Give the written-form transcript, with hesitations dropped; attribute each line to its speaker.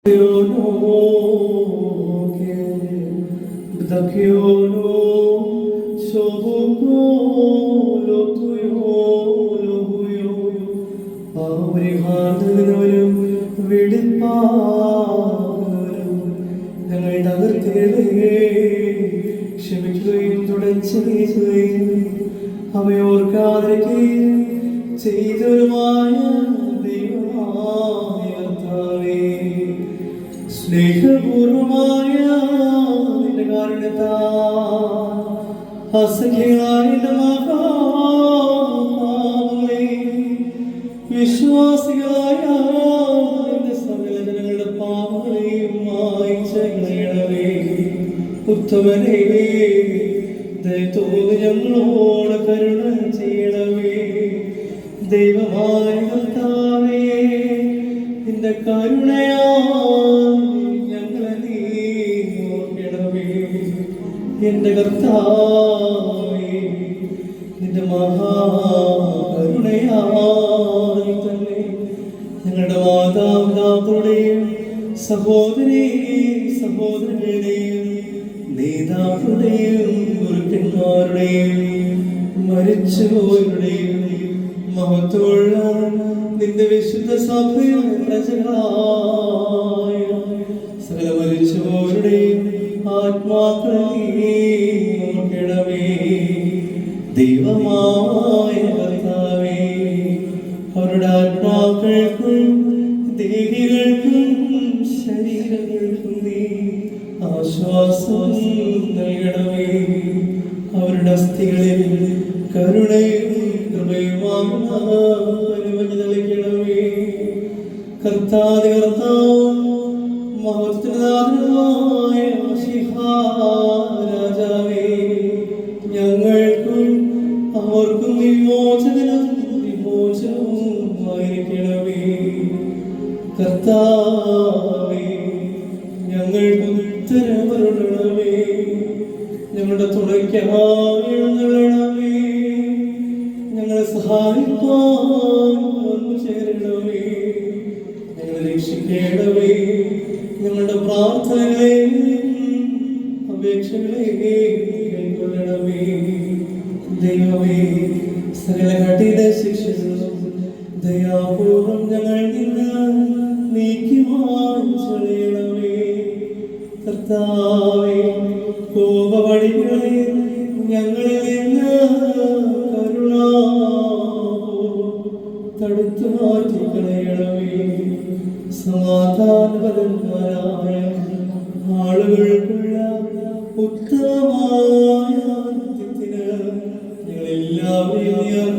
Speaker 1: ഞങ്ങളുടെ അതിർത്തികളെ ക്ഷമിക്കുകയും തുടച്ചുകയും അവയോർക്കാതിരിക്കുകയും ചെയ്തവരുമായ ദൈവമായ കർത്താവേ, സ്നേഹപൂർവമായ നിന്റെ കാരുണ്യത്താൽ അസഖ്യങ്ങളായ മഹാപാപങ്ങളെ വിശ്വാസികളായ സകല ജനങ്ങളുടെ പാപങ്ങളെയും മായ്ച്ചു കളയണമേ. ഉത്തമനേ, ദയത്തോടെ ഞങ്ങളോട് കരുണ ചെയ്യണമേ. ദൈവമായ കർത്താവേ, നിന്റെ കരുണയാൽ ഞങ്ങളെ നീ ഓർക്കണമേ. എന്റെ കർത്താവേ, നിന്റെ മഹാകരുണയാൽ തന്നെ ഞങ്ങളുടെ മാതാപിതാക്കളുടെയും സഹോദരങ്ങളുടെയും നേതാക്കളുടെയും ഗുരുക്കന്മാരുടെയും മരിച്ചുപോയവരുടെയും മഹത്വമുള്ള നിന്റെ വിശുദ്ധ സഭയുടെ പ്രജകളായ സകല മരിച്ചുപോയവരുടെയും ആത്മാക്കളെ ഓർക്കണമേ. ദൈവമായ കർത്താവേ, അവരുടെ ആത്മാക്കൾക്കും ദേഹികൾക്കും ശരീരങ്ങൾക്കും നീ ആശ്വാസം നൽകണമേ. അവരുടെ അസ്ഥികളിൽ കരുണയും കൃപയുമാകുന്ന നൽകണമേ. കർത്താവേ, കർത്താവും മഹോന്നതനായ രാജാവേ, ഞങ്ങൾക്കും അവർക്കും വിമോചനവുമായിരിക്കണമേ. കർത്താവേ, ഞങ്ങൾക്ക് ഉത്തരമരുളണമേ. ഞങ്ങളുടെ തുണയ്ക്കായി എഴുന്നള്ളണമേ. ഞങ്ങളെ സഹായിക്കാൻ വന്നു ചേരണമേ. ഞങ്ങളെ രക്ഷിക്കണമേ. ഞങ്ങളുടെ പ്രാർത്ഥനകളെയും അപേക്ഷകളെയും കൈക്കൊള്ളണമേ. ദൈവമേ, സകല കഠിന ശിക്ഷകളും ദയാപൂർവം ഞങ്ങൾ നിന്ന് നീക്കി മാറ്റണമേ. കർത്താവേ, കോപവടികളെ ഞങ്ങളിൽ നിന്ന് കരുണാപൂർവം തടുത്തു മാറ്റിക്കളയണമേ. സമാധാനപരന്മാരായ ആളുകൾക്കുള്ള ഉത്തമമായ ഞങ്ങളെല്ലാവരെയും